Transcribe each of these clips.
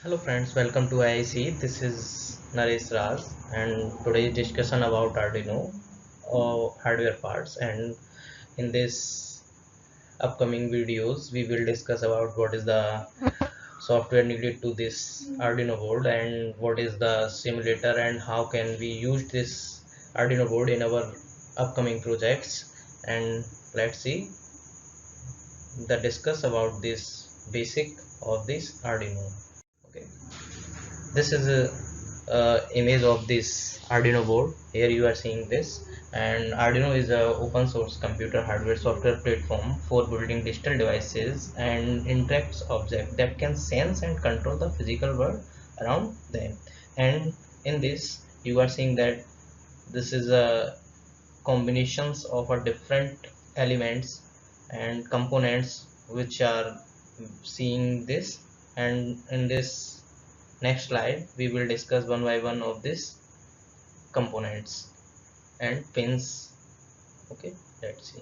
Hello friends, welcome to IIC. This is Naresh Raj and today's discussion about Arduino hardware parts, and in this upcoming videos we will discuss about what is the software needed to this Arduino board and what is the simulator and how can we use this Arduino board in our upcoming projects. And let's see the discuss about this basic of this Arduino. Okay, this is a image of this Arduino board. Here you are seeing this, and Arduino is a open source computer hardware software platform for building digital devices and interacts object that can sense and control the physical world around them. And in this you are seeing that this is a combinations of a different elements and components which are seeing this. And in this next slide we will discuss one by one of these components and pins. Okay, let's see.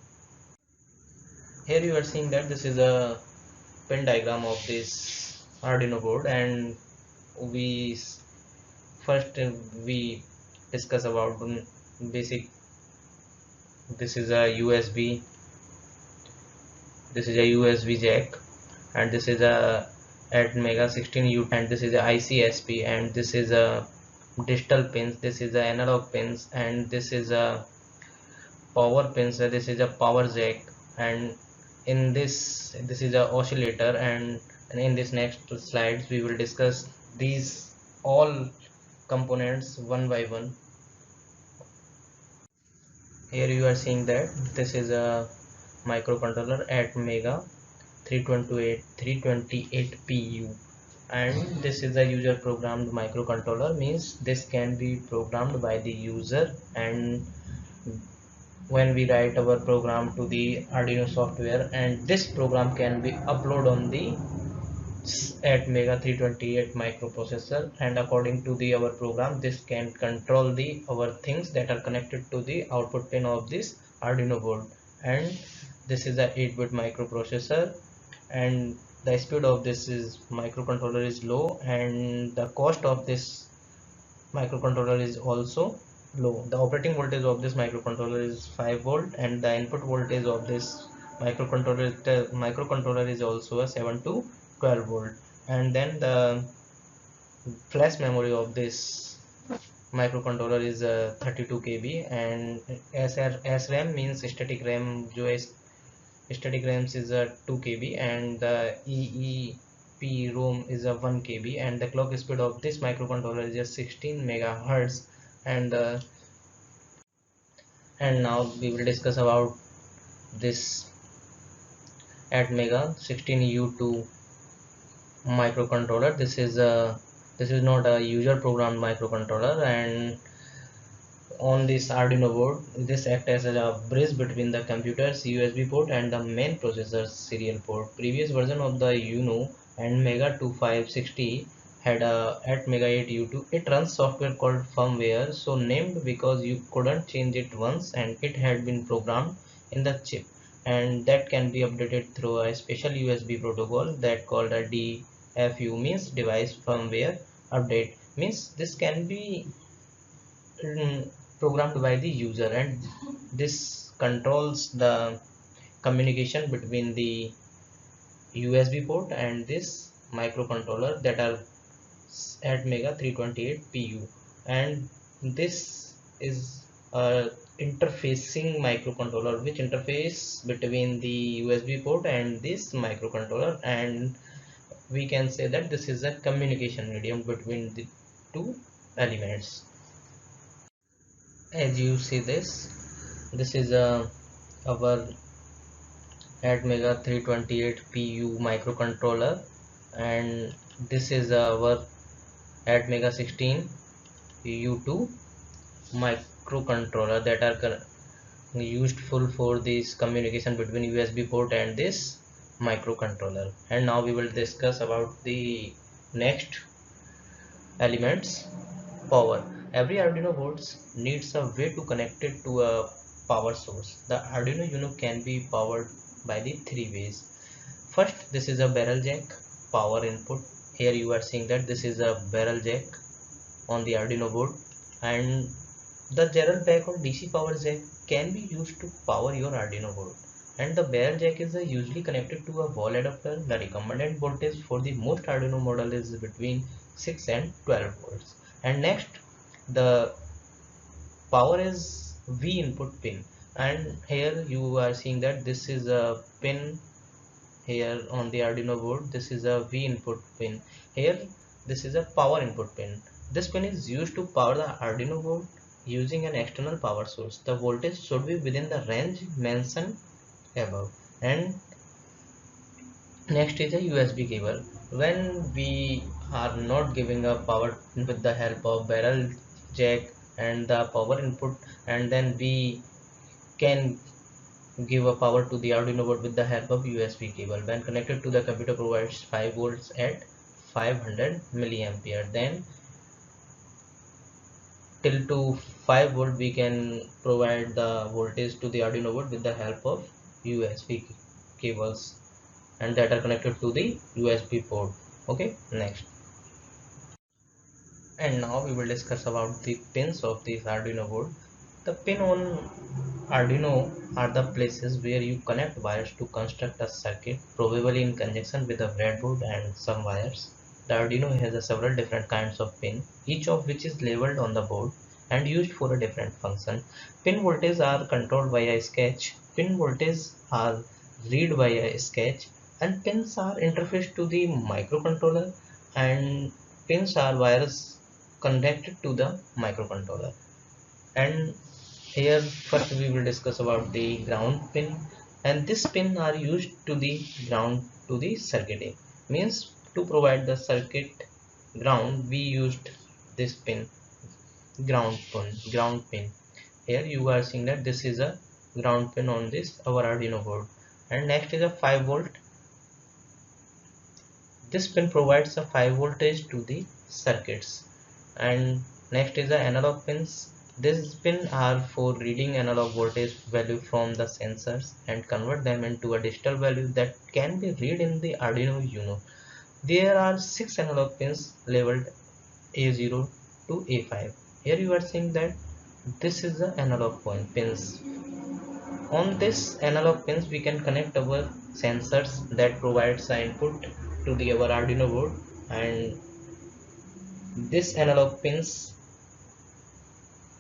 Here you are seeing that this is a pin diagram of this Arduino board, and we first we discuss about basic. This is a USB, this is a USB jack, and this is a Atmega 16U, and this is a ICSP, and this is a digital pins, this is a analog pins, and this is a power pins, this is a power jack, and in this is a oscillator. And in this next slides we will discuss these all components one by one. Here you are seeing that this is a microcontroller Atmega 328PU, and this is a user programmed microcontroller, means this can be programmed by the user. And when we write our program to the Arduino software, and this program can be uploaded on the Atmega 328 microprocessor, and according to the our program this can control the our things that are connected to the output pin of this Arduino board. And this is a 8-bit microprocessor, and the speed of this is microcontroller is low, and the cost of this microcontroller is also low. The operating voltage of this microcontroller is 5 volt, and the input voltage of this microcontroller is also a 7 to 12 volt. And then the flash memory of this microcontroller is 32 kb, and SRAM means static RAM, static RAMs is a 2 kb, and the EEPROM is a 1 kb, and the clock speed of this microcontroller is just 16 megahertz. And now we will discuss about this Atmega 16U2 microcontroller. This is not a user programmed microcontroller, and on this Arduino board this acts as a bridge between the computer's USB port and the main processor's serial port. Previous version of the Uno and Mega 2560 had a Atmega 8U2. It runs software called firmware, so named because you couldn't change it once, and it had been programmed in the chip, and that can be updated through a special USB protocol that called a DFU, means device firmware update. Means this can be programmed by the user, and this controls the communication between the USB port and this microcontroller that are Atmega 328PU. And this is a interfacing microcontroller which interface between the USB port and this microcontroller, and we can say that this is a communication medium between the two elements. As you see this is our Atmega 328PU microcontroller, and this is our Atmega 16U2 microcontroller that are useful for this communication between USB port and this microcontroller. And now we will discuss about the next elements. Power. Every Arduino board needs a way to connect it to a power source. The Arduino Uno can be powered by the three ways. First, this is a barrel jack power input. here you are seeing that this is a barrel jack on the Arduino board, and the barrel jack or DC power jack can be used to power your Arduino board. And the barrel jack is usually connected to a wall adapter. The recommended voltage for the most Arduino model is between 6 and 12 volts. And next, the power is V input pin, and here you are seeing that this is a pin here on the Arduino board. This is a V input pin. Here this is a power input pin. This pin is used to power the Arduino board using an external power source. The voltage should be within the range mentioned above. And next is a USB cable. When we are not giving a power with the help of barrel jack and the power input, and then we can give a power to the Arduino board with the help of USB cable. When connected to the computer, provides 5 volts at 500 milliampere. Then till to 5 volt we can provide the voltage to the Arduino board with the help of USB cables, and that are connected to the USB port. Okay, next. And now we will discuss about the pins of this Arduino board. The pin on Arduino are the places where you connect wires to construct a circuit, probably in conjunction with a breadboard and some wires. The Arduino has several different kinds of pin, each of which is labeled on the board and used for a different function. Pin voltages are controlled by a sketch. Pin voltages are read by a sketch, and pins are interfaced to the microcontroller, and pins are wires connected to the microcontroller. And here first we will discuss about the ground pin, and this pin are used to the ground to the circuiting. Means to provide the circuit ground, we used this pin, ground pin. Here you are seeing that this is a ground pin on this our Arduino board. And next is a 5 volt. This pin provides a 5 voltage to the circuits. And next is the analog pins. These pins are for reading analog voltage value from the sensors and convert them into a digital value that can be read in the Arduino Uno. There are 6 analog pins labeled A0 to A5. Here you are seeing that this is the analog pins. On this analog pins we can connect our sensors that provides the input to the our Arduino board, and this analog pins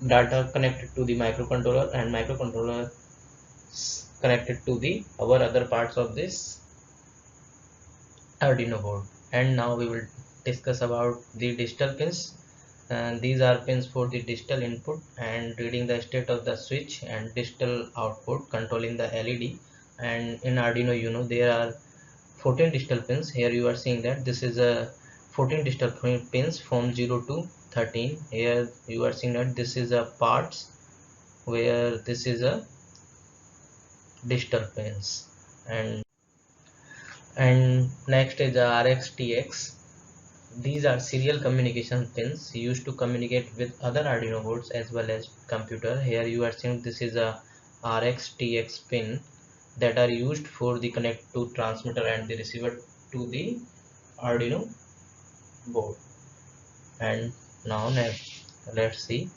data connected to the microcontroller, and microcontroller connected to the our other parts of this Arduino board. And now we will discuss about the digital pins, and these are pins for the digital input and reading the state of the switch, and digital output controlling the LED. And in Arduino Uno there are 14 digital pins. Here you are seeing that this is a 14 digital pins from 0 to 13. Here you are seeing that this is a parts where this is a digital pins. And next is the RxTx. These are serial communication pins used to communicate with other Arduino boards as well as computer. Here you are seeing this is a RxTx pin that are used for the connect to transmitter and the receiver to the Arduino board. And now let's see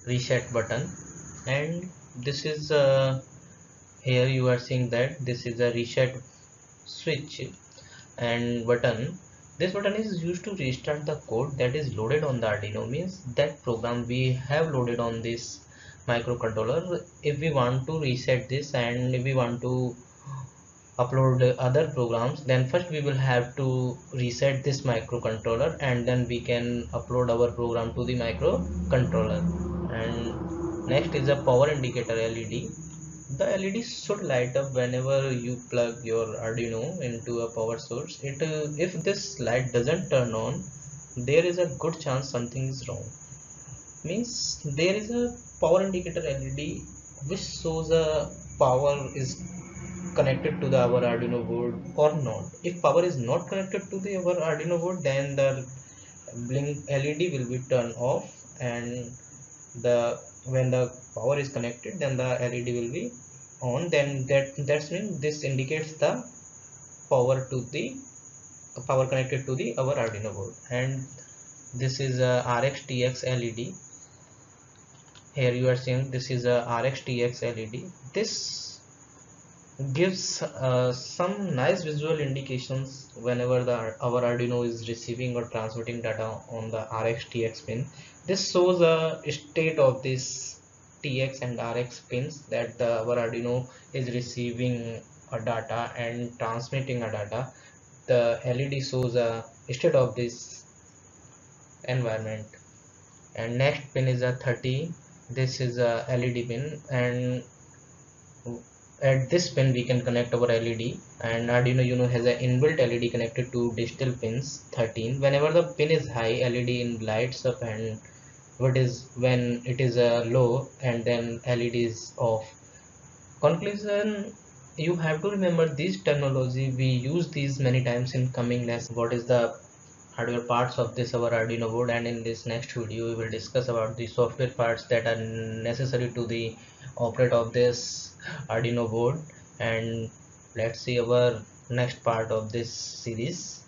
reset button. And this is here you are seeing that this is a reset switch and button. This button is used to restart the code that is loaded on the Arduino. Means that program we have loaded on this microcontroller. If we want to reset this and if we want to upload other programs, then first we will have to reset this microcontroller, and then we can upload our program to the microcontroller. And next is a power indicator LED. The LED should light up whenever you plug your Arduino into a power source. If this light doesn't turn on, there is a good chance something is wrong. Means there is a power indicator LED which shows a power is connected to the our Arduino board or not. If power is not connected to the our Arduino board, then the blink LED will be turned off, and the when the power is connected, then the LED will be on. Then that's mean this indicates the power to the power connected to the our Arduino board. And this is a RxTx LED. Here you are seeing this is a RxTx LED. This gives some nice visual indications whenever our Arduino is receiving or transmitting data on the RxTx pin. This shows a state of this TX and RX pins, that our Arduino is receiving a data and transmitting a data. The LED shows a state of this environment. And next pin is a 30. This is a LED pin, and at this pin we can connect our LED. And Arduino Uno has an inbuilt LED connected to digital pins 13. Whenever the pin is high, LED lights up, and what is when it is low, and then LED is off. Conclusion: you have to remember this terminology. We use these many times in coming lesson. What is the hardware parts of this our Arduino board, and in this next video we will discuss about the software parts that are necessary to the operate of this Arduino board. And let's see our next part of this series.